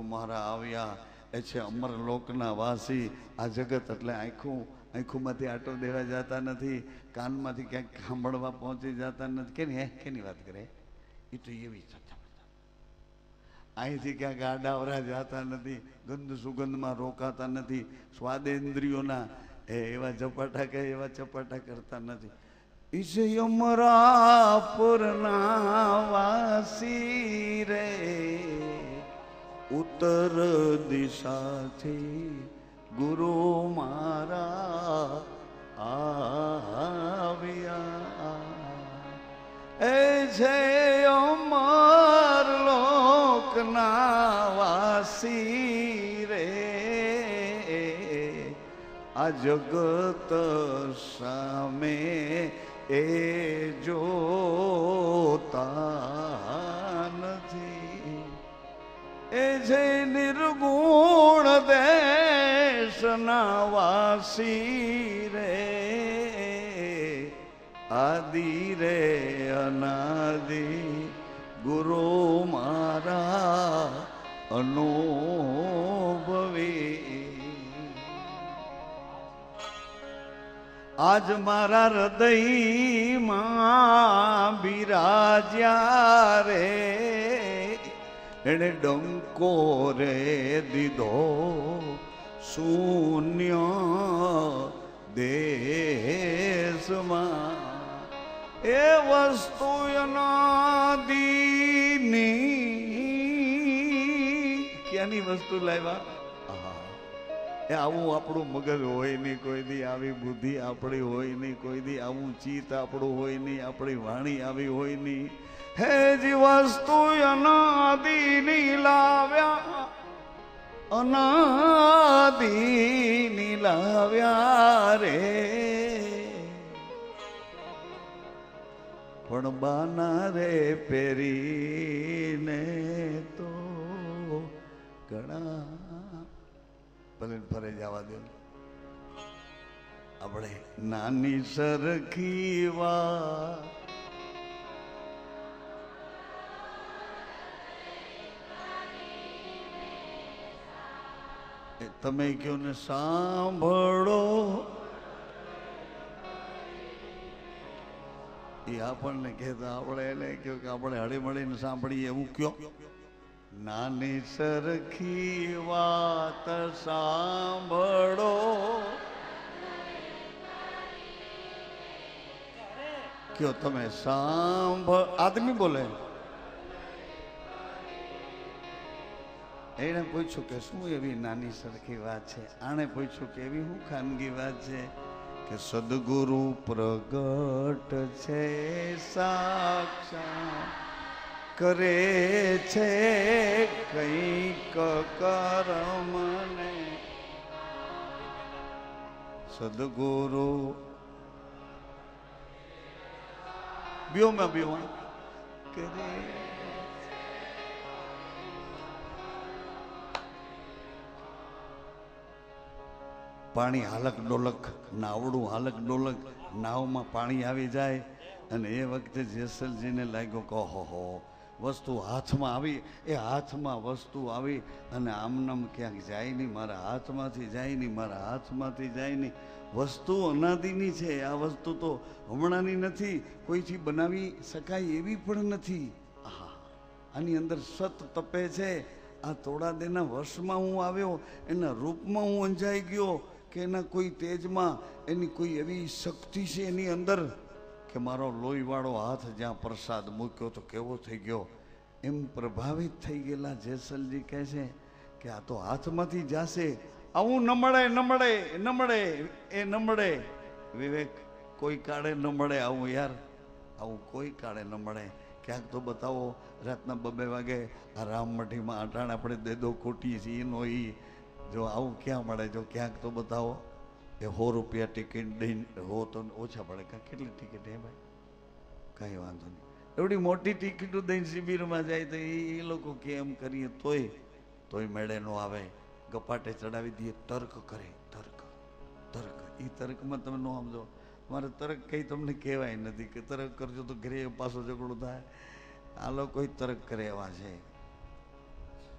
મારા આવ્યા એ છે અમરલોકના વાસી. આ જગત એટલે આંખોમાંથી આટો દેવા જતા નથી, કાનમાંથી ક્યાંક સાંભળવા પહોંચી જતા નથી. કેની વાત કરે? એ તો એવી અહીંથી ક્યાંક આડાવરા જતા નથી, ગંધ સુગંધમાં રોકાતા નથી, સ્વાદેન્દ્રિયોના એવા ઝપાટા કે એવા ચપાટા કરતા નથી. ઈસે અમરાપુરના વાસી રે, ઉત્તર દિશાથી ગુરુ મારા આવ્યા. એ છે અમર લોકના વાસી રે, આ જગત સામે એ જોતા નથી. એ છે નિર્ગુણ દેશના વાસી રે, આદિ રે અનાદિ ગુરુ મારા અનુભવી. આજ મારા હૃદયમાં બિરાજ્યા રે, એને ડંકો રે દીધો શૂન્ય દેશમાં. એ વસ્તુ અનાદિની ક્યાંની વસ્તુ લાવ્યા? એ આવું આપણું મગજ હોય નહીં કોઈ દી, આવી બુદ્ધિ આપણી હોય નહીં કોઈ દી, આવું ચિત્ત આપણું હોય નહીં, આપણી વાણી આવી હોય નહીં. હે જી વસ્તુ અનાદિની લાવ્યા, અનાદિની લાવ્યા રે, પણ બાના રે પહેરીને તો ઘણા ભલે ફરે જવા દે. આપણે નાની સરખી વાત તમે કયો ને સાંભળો, એ આપણને કહેતા આપણે એને કહ્યું કે આપણે હળીમળીને સાંભળીએ એવું કયો. નાની સરખી વાત સાંભળો, કયો તમે સાંભળ. આદમી બોલે, એને પૂછ્યું કે શું એવી નાની સરખી વાત છે? આણે પૂછ્યું કે એવી શું ખાનગી વાત છે? કે સદગુરુ પ્રગટ છે સાક્ષાત, કરે છે કંઈક કર્મને. સદગુરુ બ્યોમાં કરે. પાણી હાલક ડોલક, નાવડું હાલક ડોલક, નાવમાં પાણી આવી જાય અને એ વખતે જેસલજીને લાગ્યો કે હો વસ્તુ હાથમાં આવી, એ હાથમાં વસ્તુ આવી અને આમનામ ક્યાંક જાય નહીં, મારા હાથમાંથી જાય નહીં, મારા હાથમાંથી જાય નહીં. વસ્તુ અનાદિની છે, આ વસ્તુ તો હમણાંની નથી, કોઈથી બનાવી શકાય એવી પણ નથી. આની અંદર સત તપે છે. આ થોડા દેના વર્ષમાં હું આવ્યો, એના રૂપમાં હું અંજાઈ ગયો કે એના કોઈ તેજમાં એની કોઈ એવી શક્તિ છે એની અંદર કે મારો લોહીવાળો હાથ જ્યાં પ્રસાદ મૂક્યો તો કેવો થઈ ગયો. એમ પ્રભાવિત થઈ ગયેલા જેસલજી કહે છે કે આ તો હાથમાંથી જાશે, આવું ન મળે ન મળે ન મળે એ ન મળે. વિવેક કોઈ કાળે ન મળે આવું યાર, આવું કોઈ કાળે ન મળે. ક્યાંક તો બતાવો રાતના 2 વાગે આ રામમઢીમાં અટાણ આપણે દેદો કોટીએ છીએ એનો એ જો આવું ક્યાં મળે? જો ક્યાંક તો બતાવો. એ 100 રૂપિયા ટિકિટ દઈને હો તો ઓછા પડે. કેટલી ટિકિટ હે ભાઈ? કાંઈ વાંધો નહીં. એવડી મોટી ટિકિટો દઈને શિબિરમાં જાય તો એ લોકો કેમ કરીએ તોય મેળે નો આવે. ગપાટે ચડાવી દઈએ, તર્ક કરે. તર્ક એ તર્કમાં તમે ન સમજો. મારે તર્ક કંઈ તમને કહેવાય નથી કે તર્ક કરજો તો ઘરે પાછો ઝઘડો થાય. આ લોકો તર્ક કરે એવા છે.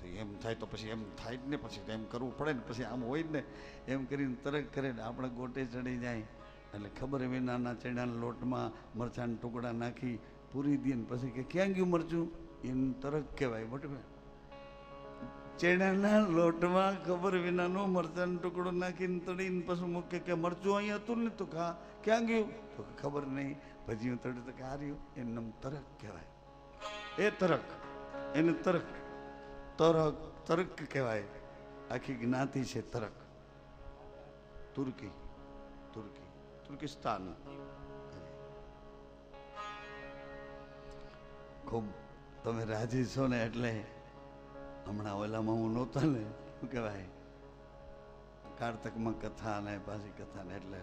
તો એમ થાય તો પછી એમ થાય જ ને, પછી તો એમ કરવું પડે ને, પછી આમ હોય જ ને. એમ કરીને તરક કરે ને આપણે ગોટે ચડી જાય. એટલે ખબર વિનાના ચણાના લોટમાં મરચાંના ટુકડા નાખી પૂરી દઈએ ને પછી કે ક્યાં ગયું મરચું, એને તરક કહેવાય. મોટે ચણાના લોટમાં ખબર વિનાનો મરચાંનો ટુકડો નાખીને તળીને પછી મૂકે કે મરચું અહીંયા હતું ને, તો ક્યાં ગયું, તો ખબર નહીં. ભજીયું તળ્યું તો કે આ રહ્યું, એનું નામ તરક કહેવાય. એ તરક, એને તરક તરક તરક કહેવાય. આખી જ્ઞાતિ છે તરક. તુર્કિસ્તાન. ખૂબ તમે રાજી છો ને, એટલે હમણાં ઓલામાં હું નહોતો ને, શું કહેવાય, કારતકમાં કથા ને પાછી કથા ને, એટલે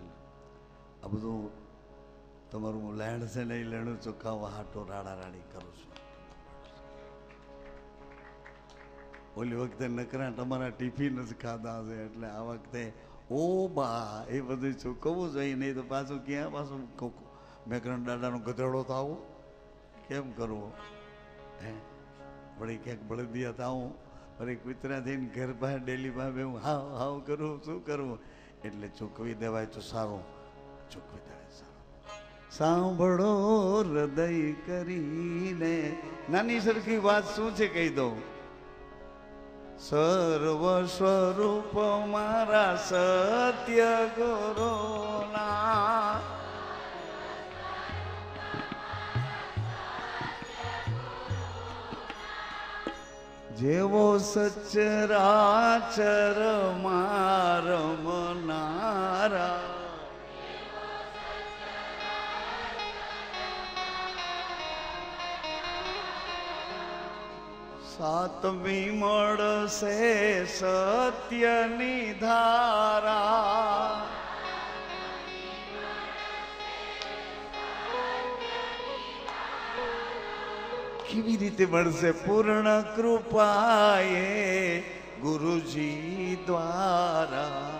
આ બધું તમારું લેણ છે ને, એ લેણું ચોખ્ખાવા હાટો રાડા રાડી કરું છું. ઓલી વખતે નકરા તમારા ટિફિન જ ખાધા છે, એટલે આ વખતે ઓ બા એ બધું ચૂકવવું જોઈએ. નહીં તો પાછું ક્યાં પાછું મેકરણ દાદાનો ગધેડો તો આવું કેમ કરવો હે? વળી ક્યાંક બળદિયા થાવું, વળી કૂતરા થઈને ઘર બહાર ડેલી પાસે હું હાવ હાવ કરું, શું કરવું? એટલે ચૂકવી દેવાય તો સારું, ચૂકવી દેવાય સારું. સાંભળો હૃદય કરીને, નાની સરખી વાત શું છે કહી દઉં. સર્વ સ્વરૂપ મારા સત્ય ગુરુના, જેવો સચરાચર મારમનારા, સાતમી મળશે સત્યની ધારા, કેવી રીતે મળશે? પૂર્ણ કૃપાએ ગુરુજી દ્વારા.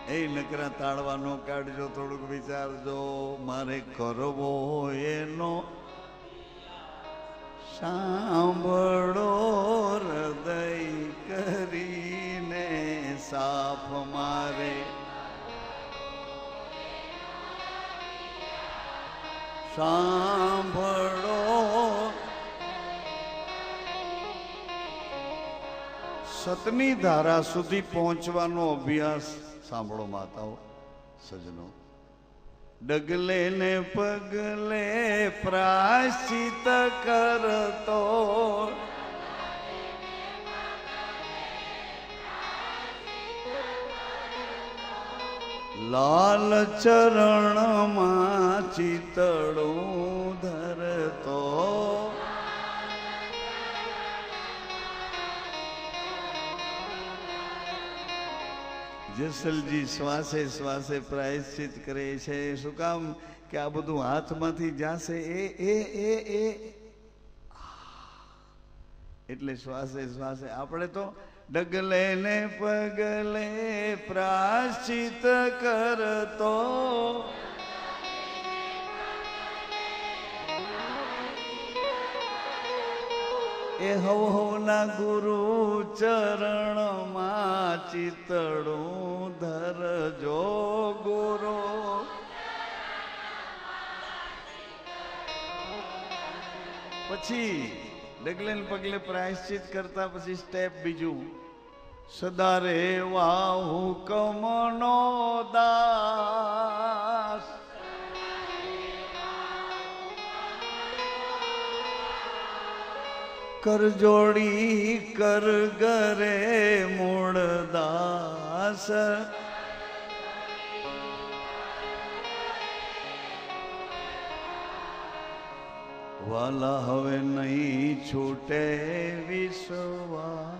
એ નકરા તાળવાનો કાઢજો, થોડુંક વિચારજો. મારે કરવો એનો સાંભળો હૃદય કરીને સાફ મારે, સાંભળો. સતની ધારા સુધી પહોંચવાનો અભ્યાસ સાંભળો માતાઓ સજનો. ડગલે ને પગલે પ્રાયશ્ચિત કરતો, લાલ ચરણમાં ચિતડું ધરતો, જેસલજી શ્વાસે શ્વાસે પ્રાયશ્ચિત કરે છે. શું કામ? કે આ બધું હાથમાંથી જાશે એટલે શ્વાસે શ્વાસે. આપણે તો ડગલે ને પગલે પ્રાયશ્ચિત કરતો, એ હવના ગુરુ ચરણમાં ચિતડું ધરજો ગુરુ. પછી ડગલે ને પગલે પ્રાયશ્ચિત કરતા પછી સ્ટેપ બીજું, સદા રેવા હુકમનો દાસ, કર જોડી કર ગરે મૂળ દાસ. વાલા હવે નહીં છૂટે વિશ્વા,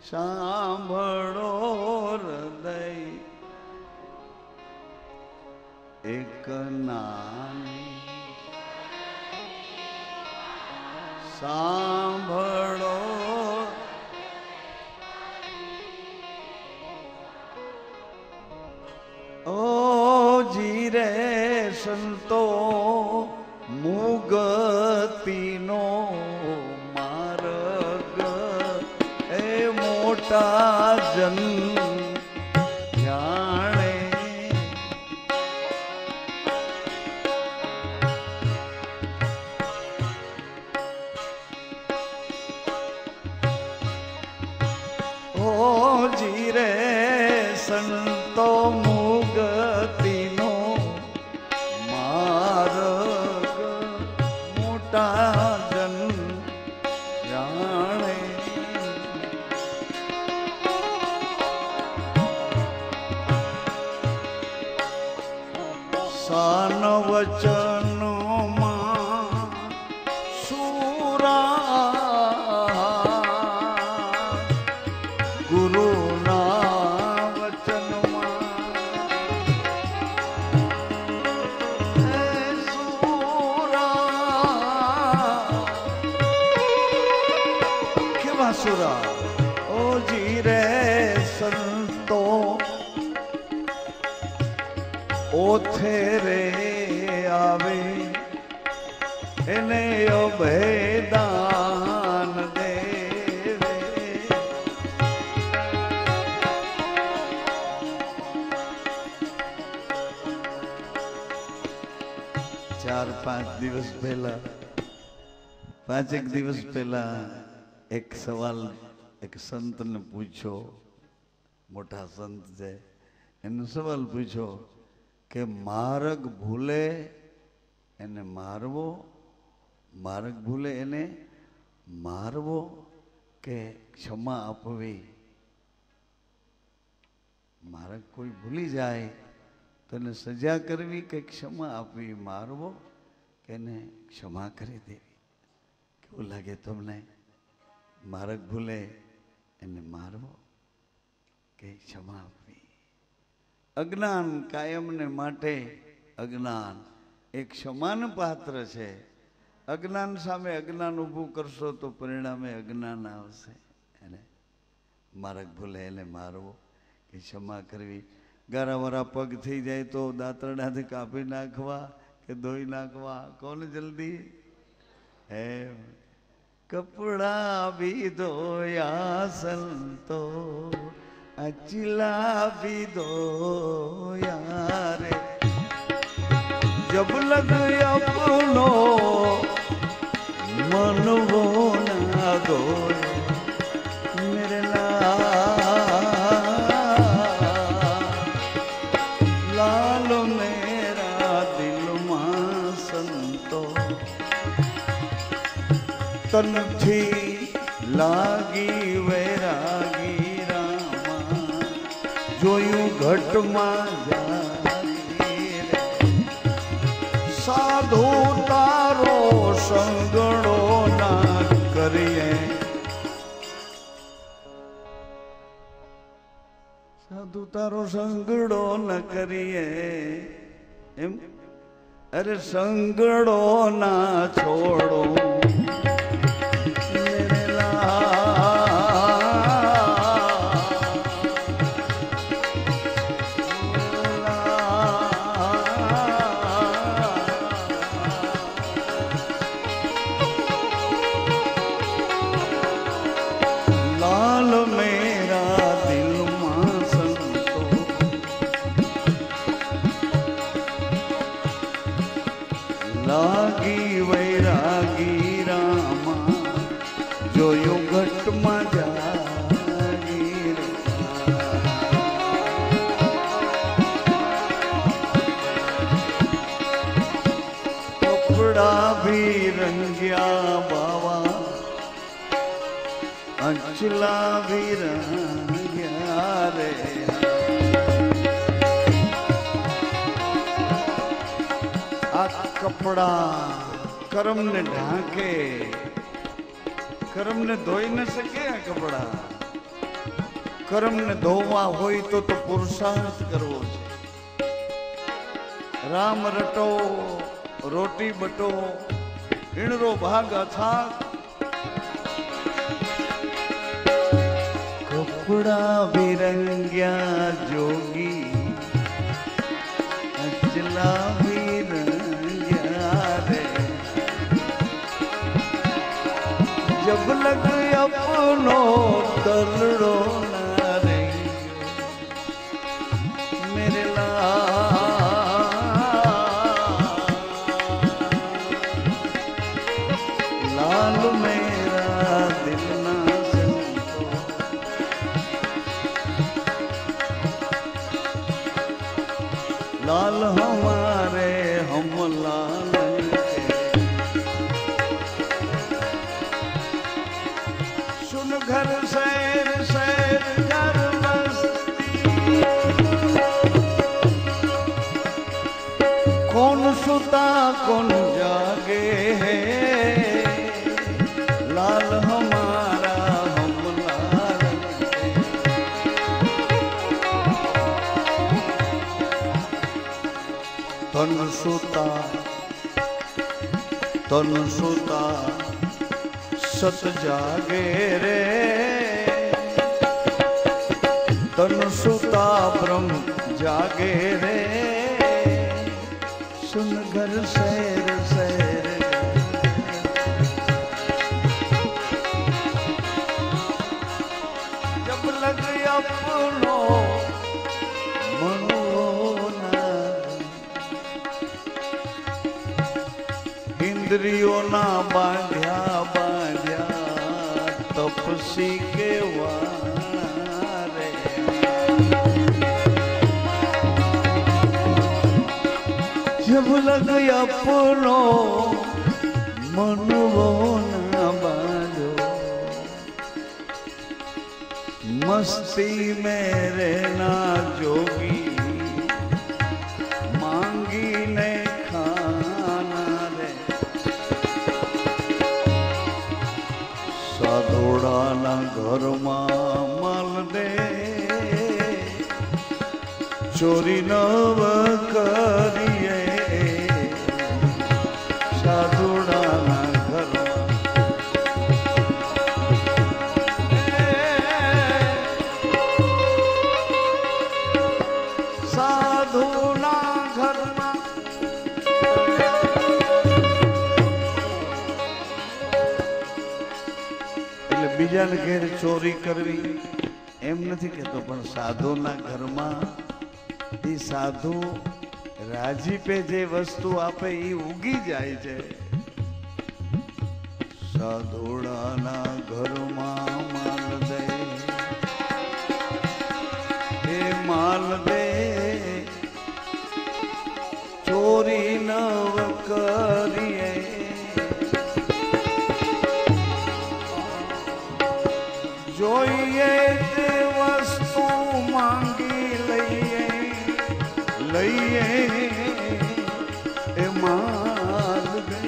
સાંભળો હૃદય એક નાની, સાંભળો. ઓ જીરે સંતો મુગતીનો માર્ગ એ મોટા જન જાણે. ઓ જીરે સંતો મુગતીનો માર્ગ મોટા જન જાણે. સાન વચનમાં સુરા ગુરુના વચનમાં સુરા કેવા સુરા. ઓ જીરે સંતો ઓથે રે આવે એને અભેદાન દેવે. 4-5 દિવસ પહેલા 5 દિવસ પહેલા એક સવાલ એક સંતને પૂછ્યો. મોટા સંત છે, એનો સવાલ પૂછ્યો કે માર્ગ ભૂલે એને મારવો, માર્ગ ભૂલે એને મારવો કે ક્ષમા આપવી. માર્ગ કોઈ ભૂલી જાય તો એને સજા કરવી કે ક્ષમા આપવી, મારવો કે એને ક્ષમા કરી દેવી. કેવું લાગે તમને? માર્ગ ભૂલે એને મારવો કે ક્ષમા આપવી? અજ્ઞાન કાયમને માટે અજ્ઞાન એક ક્ષમાન પાત્ર છે. અજ્ઞાન સામે અજ્ઞાન ઊભું કરશો તો પરિણામે અજ્ઞાન આવશે. એને માર્ગ ભૂલે એને મારવો કે ક્ષમા કરવી. ગારાવાળા પગ થઈ જાય તો દાંતરડાથી કાપી નાખવા કે ધોઈ નાખવા? કોને જલ્દી? હે કપડા ભી ધોયા સંતો अचला भी दो यारे जब लग अपनो मन वो ना दो मेरे लाल मेरा दिल मां संतो तन थी लागी वैरागी જોયું ઘટમાં જાગી રે સાધુ તારો સંગડો ના કરીએ સાધુ તારો સંગડો ન કરીએ એમ અરે સંગડો ના છોડો લાગી વૈરાગી રામા જોયું ઘટમાં જાગી રે કપડા ભી રંગ્યા બાવા અંચલા ભી રંગ્યા રે કપડા કર્મ ને ઢાંકે કર્મ ને ધોઈ ન શકે. આ કપડા કર્મ ને ધોવા હોય તો પુરુષાર્થ કરવો છે. રામ રટો રોટી બટો ઈણરો ભાગ અથાગ કપડા વિરંગ્યા જોગી અચલા વીર अपनो दलड़ो ना रही मेरे लाल मेरा दिल ना संतो लाल हमारे हम लाल घर सैर सैर घर मस्ती कौन सुता कौन जागे है लाल हमारा हम लाल तन सुता सत जागे रे तन सुता ब्रह्म जागे रे सुन घर सैर सैर जब लग अपनो मनोना इंद्रियों ना बांध्या तपसी के वारे जब लग अपनो मनवो न बांधो मस्ती मेरे ना जोगी मांगी ने खाना रे साधोड़ाना घर माल दे चोरी नव करिए साधोड़ाना घर साधुना घर બીજાને ઘેર ચોરી કરવી એમ નથી કહેતો પણ સાધુના ઘરમાં એ સાધુ રાજીપે જે વસ્તુ આપે એ ઉગી જાય છે સાધુડાના ઘરમાં માલ દે એ માલ દે ચોરી નવ કરીએ જોઈએ તે વસ્તુ માંગી લઈએ એ માલ દે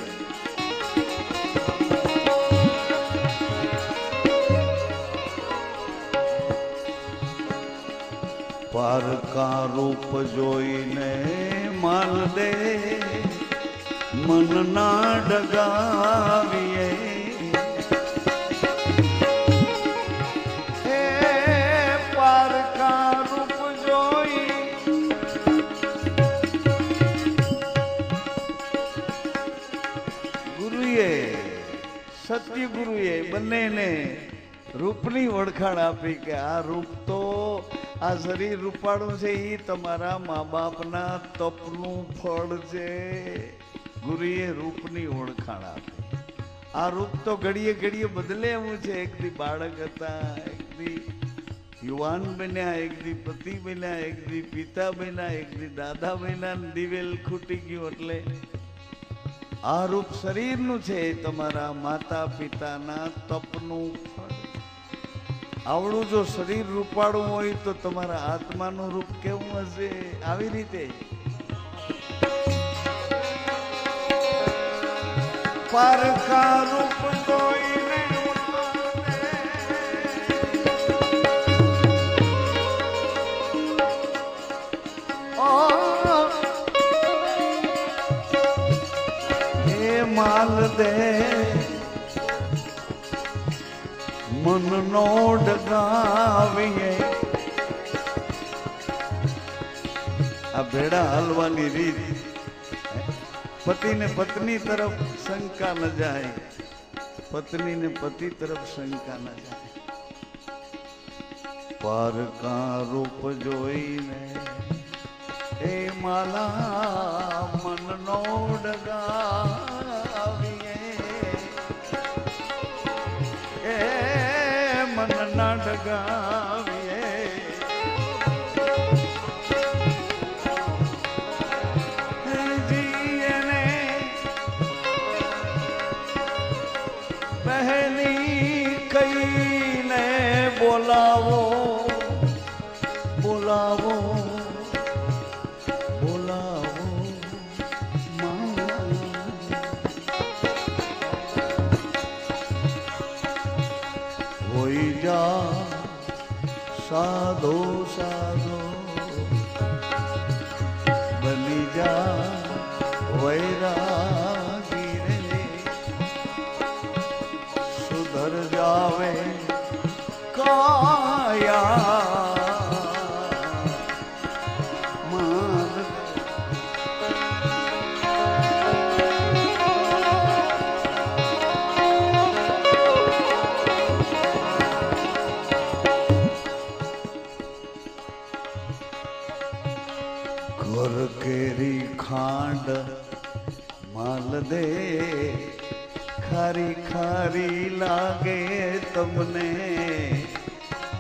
પારકા રૂપ જોઈને માલ દે મન ના ડગાવીએ સત્ય ગુરુએ બંનેને રૂપની ઓળખાણ આપી કે આ રૂપ તો આ શરીર રૂપાળું છે એ તમારા મા બાપના તપનું ફળ છે ગુરુએ રૂપની ઓળખાણ આપી આ રૂપ તો ઘડીએ ઘડીએ બદલે એવું છે એક દી બાળક હતા એક દી યુવાન બન્યા એક દી પતિ બન્યા એક દી પિતા બન્યા એક દી દાદા બન્યા દિવેલ ખૂટી ગયું એટલે આ રૂપ શરીરનું છે તમારા માતા પિતાના તપનું ફળ આવડું જો શરીર રૂપાળું હોય તો તમારા આત્માનું રૂપ કેવું હશે આવી રીતે પારકા રૂપ જોઈને માલ દે મન નો ડગાવીએ આ ભેડા હાલવાની રીત પતિ ને પત્ની તરફ શંકા ન જાય पत्नी ने पति तरफ शंका न जाए। पार का रूप जोईने ए माला मन नो डगाविए ए मन ना डगाविए जिए ने पहली कई ने बोलावो बोलावो बोलावो माँ होई जा साधो साधो बनी जा वैरागी रे सुधर जावे काया घर केरी खांड माल दे खारी खारी लागे तमने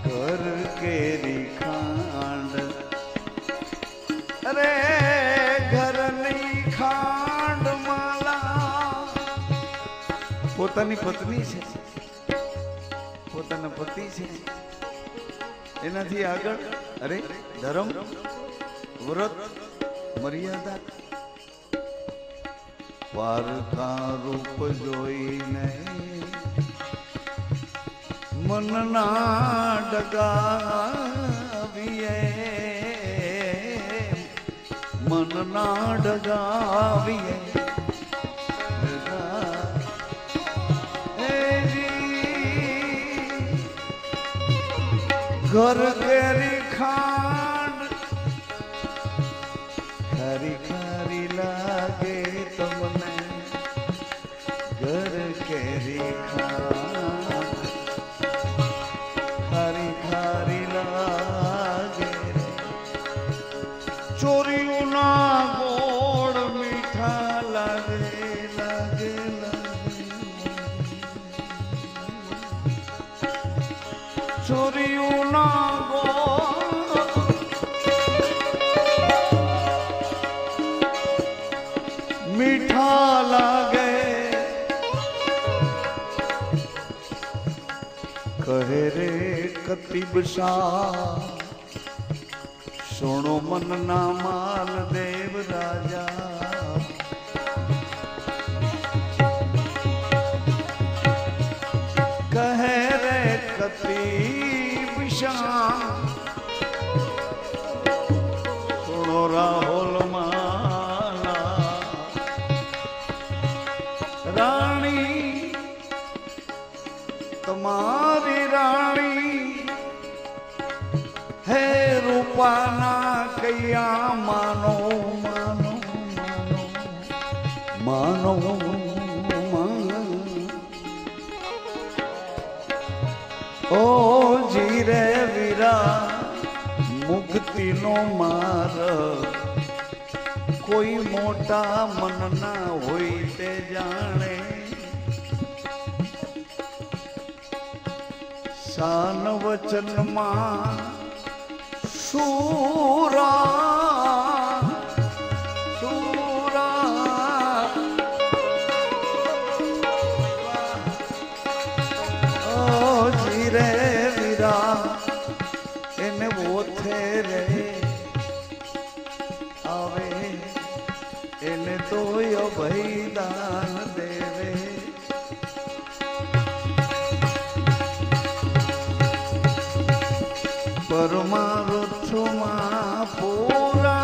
घर केरी खांड अरे घर नी खांड माला પોતાની પત્ની છે પોતાના પતિ છે એનાથી આગળ અરે ધર્મ व्रत मर्यादा पार का रूप जोईने मन ना डगाविए मन ना डगाविए घर केरी खांड खारी खारी लागे तुमने घर केरी खांड खारी खारी लागे चोरियों ना गोड़ मीठा लागे लागे लागे चोरियों ना मीठा लागे कहे रे कतीब शाह सुनो मन ना माल देव राजा कहे रे कतीब शाह सुनो राहुल माला रानी तुम्हारी रानी है रूपाना कैया मानो मानो मानो मानो ओ जीरे वीरा मुक्ति नो मार कोई मोटा मन ना होई ते जाने शान वचन मां सूरा सूरा ओ जीरे वीरा इन वो थे रे आवे इन तो यो भाई दान देवे परमारुथुमा पूरा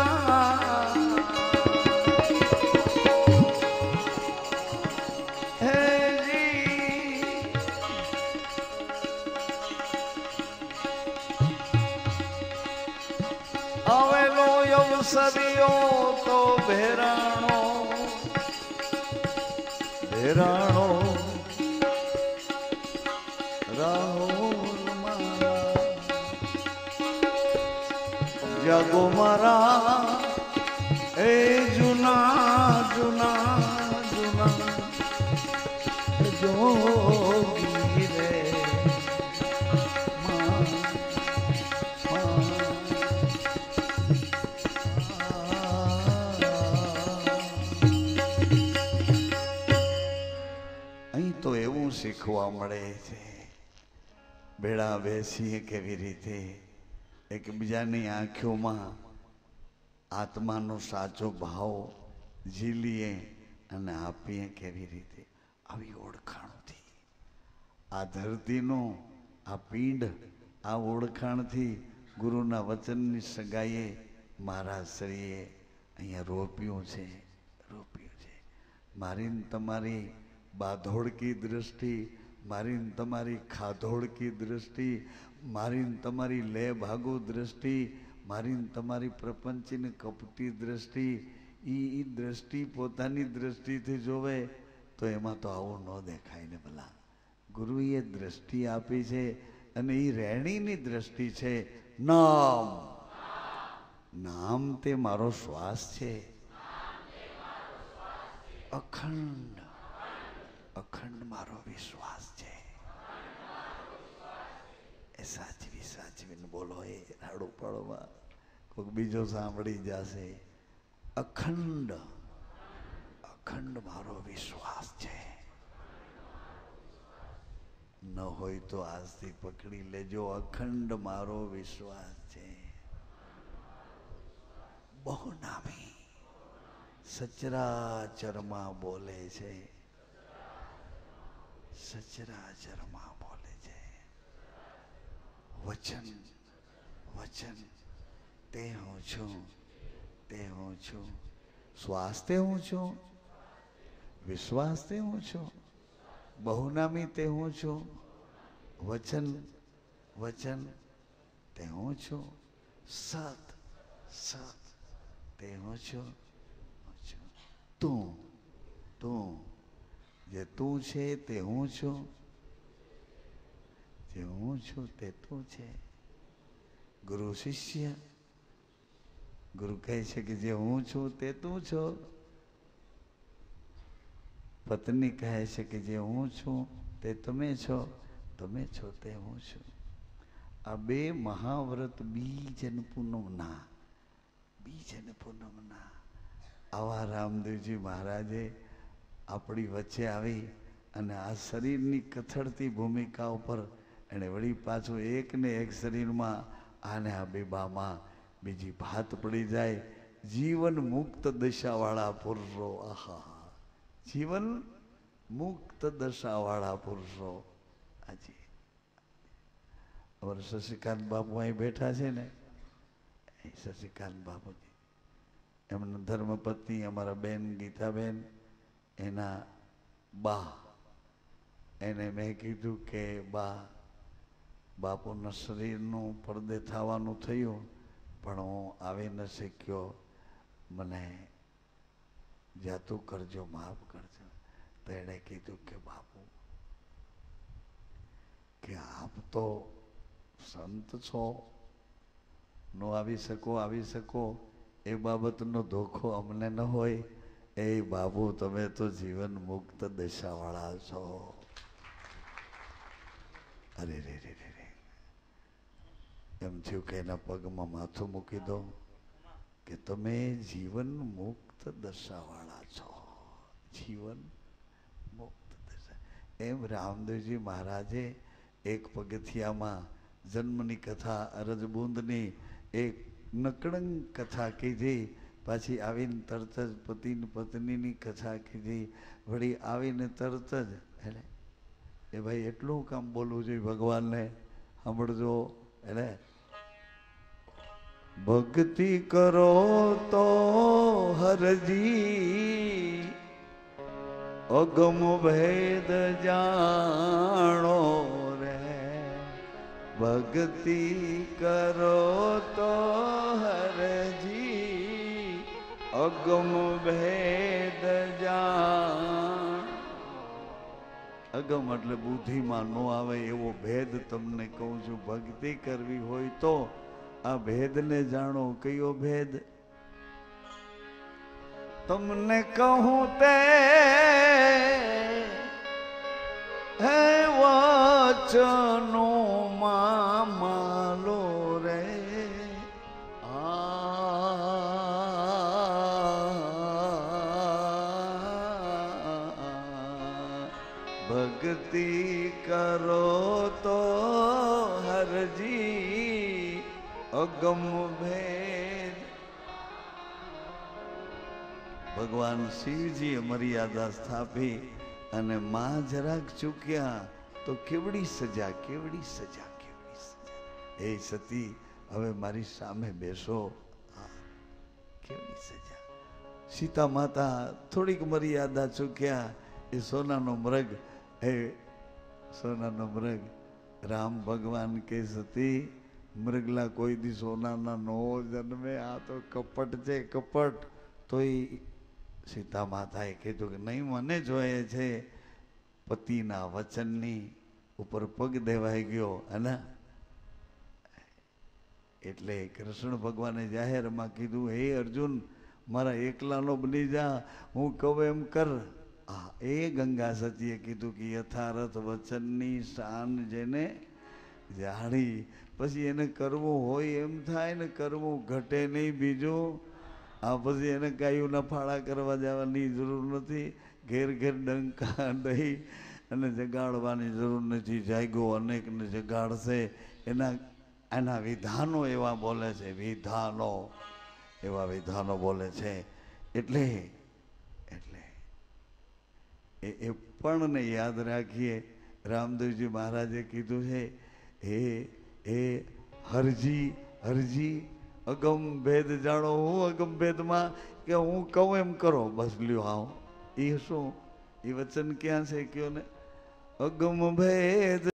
हे जी आवेलो यवसरियो तो भेराणो भेराणो જાગો મારા એ જૂના જૂના જૂના જોગી રે અહીં તો એવું શીખવા મળે છે બેડા બેસીએ કેવી રીતે એકબીજાની આંખોમાં આત્માનો સાચો ભાવ ઝીલીએ અને આપીએ કેવી રીતે આવી ઓળખાણથી આ ધરતીનો આ પિંડ આ ઓળખાણથી ગુરુના વચનની સગાઈએ મારા શ્રીએ અહીંયા રોપ્યું છે મારી તમારી બાધોડકી દ્રષ્ટિ મારી તમારી ખાધોડકી દ્રષ્ટિ મારી તમારી લે ભાગો દ્રષ્ટિ મારી તમારી પ્રપંચની કપટી દ્રષ્ટિ એ દ્રષ્ટિ પોતાની દ્રષ્ટિથી જોવે તો એમાં તો આવું ન દેખાય ને ભલા ગુરુએ દ્રષ્ટિ આપી છે અને એ રહેણીની દ્રષ્ટિ છે નામ નામ તે મારો શ્વાસ છે અખંડ અખંડ મારો વિશ્વાસ છે એ સાચવી સાચવીને બોલો એ રાડો પાડોમાં કોઈ બીજો સાંભળી જશે અખંડ અખંડ મારો વિશ્વાસ છે ન હોય તો આજથી પકડી લેજો અખંડ મારો વિશ્વાસ છે બહુ નામી સચરાચરમાં બોલે છે સચરાચરમાં બોલે છે વચન વચન તે હું છું શ્વાસ તે હું છું વિશ્વાસ તે હું છું બહુનામી તે હું છું વચન વચન તે હું છું સત સત તે હું છું તું તું જે તું છે તે હું છું જે હું છું તે તું છે ગુરુ શિષ્ય ગુરુ કહે છે કે જે હું છું તે તું છો પત્ની કહે છે કે જે હું છું તે તમે છો તે હું છું આ બે મહાવ્રત બીજ અને પૂનમના આવા રામદેવજી મહારાજે આપણી વચ્ચે આવી અને આ શરીરની કથળતી ભૂમિકા ઉપર એને વળી પાછું એક ને એક શરીરમાં આને આ બેબામાં બીજી ભાત પડી જાય જીવન મુક્ત દશાવાળા પુરુષો આહા જીવન મુક્ત દશાવાળા પુરુષો આજે અમારા શશિકાંત બાપુ અહીં બેઠા છે ને શશિકાંત બાપુજી એમના ધર્મપત્ની અમારા બેન ગીતાબેન એના બા એને મેં કીધું કે બાપુના શરીરનું પડદે થવાનું થયું પણ હું આવી ન શક્યો મને જાતું કરજો માફ કરજો તો એણે કીધું કે બાપુ કે આપ તો સંત છો નો આવી શકો એ બાબતનો ધોખો અમને ન હોય એ બાબુ તમે તો જીવન મુક્ત દશાવાળા છો અરે રે રે રે રે એમ થયું કે એના પગમાં માથું મૂકી દો કે તમે જીવન મુક્ત દશાવાળા છો જીવન મુક્ત દશા એમ રામદેવજી મહારાજે એક પગથિયામાં જન્મની કથા અરજબુંદની એક નકળંગ કથા કીધી પાછી આવીને તરત જ પતિ પત્નીની કથા કીધી વળી આવીને તરત જ એટલે એ ભાઈ એટલું કામ બોલવું જોઈએ ભગવાનને સાંભળજો એટલે ભક્તિ કરો તો હરજી અગમ ભેદ જાણો ભક્તિ કરો તો હરજી અગમ ભેદ જાણ અગમ એટલે બુદ્ધિમાં ન આવે એવો ભેદ તમને કહું છું ભક્તિ કરવી હોય તો આ ભેદને જાણો કયો ભેદ તમને કહું તે હે વચનો માલો રે ભક્તિ કરો તો હરજી અગમ ભેદ ભગવાન શિવજીએ મર્યાદા સ્થાપી અને માં જરાક ચૂક્યા તો કેવડી સજા કેવડી સજા કેવડી સજા હે સતી હવે મારી સામે બેસો કેવડી સજા સીતા માતા થોડીક મર્યાદા ચૂક્યા એ સોનાનો મૃગ હે સોનાનો મૃગ રામ ભગવાન કે સતી મૃગલા કોઈ દી સોનાના નો જન્મે આ તો કપટ છે કપટ તો એ સીતા માતાએ કીધું કે નહીં મને જોઈએ છે પતિના વચનની ઉપર પગ દેવાઈ ગયો અને એટલે કૃષ્ણ ભગવાને જાહેરમાં કીધું હે અર્જુન મારા એકલાનો બની જા હું કહું એમ કર એ ગંગા સતીએ કીધું કે યથારથ વચનની શાન જેને જાણી પછી એને કરવું હોય એમ થાય ને કરવું ઘટે નહીં બીજું આ પછી એને ગાયુંના ફાળા કરવા જવાની જરૂર નથી ઘેર ઘેર ડંકા દઈ અને જગાડવાની જરૂર નથી જાગ્યો અનેકને જગાડશે એના વિધાનો એવા બોલે છે વિધાનો એવા વિધાનો બોલે છે એટલે એ પણ ને યાદ રાખીએ રામદેવજી મહારાજે કીધું છે હે હરજી હરજી અગમ ભેદ જાણો હું અગમ ભેદમાં કે હું કહું એમ કરો બસ લ્યો આવો એ શું એ વચન ક્યાં છે કયો ને અગમ ભેદ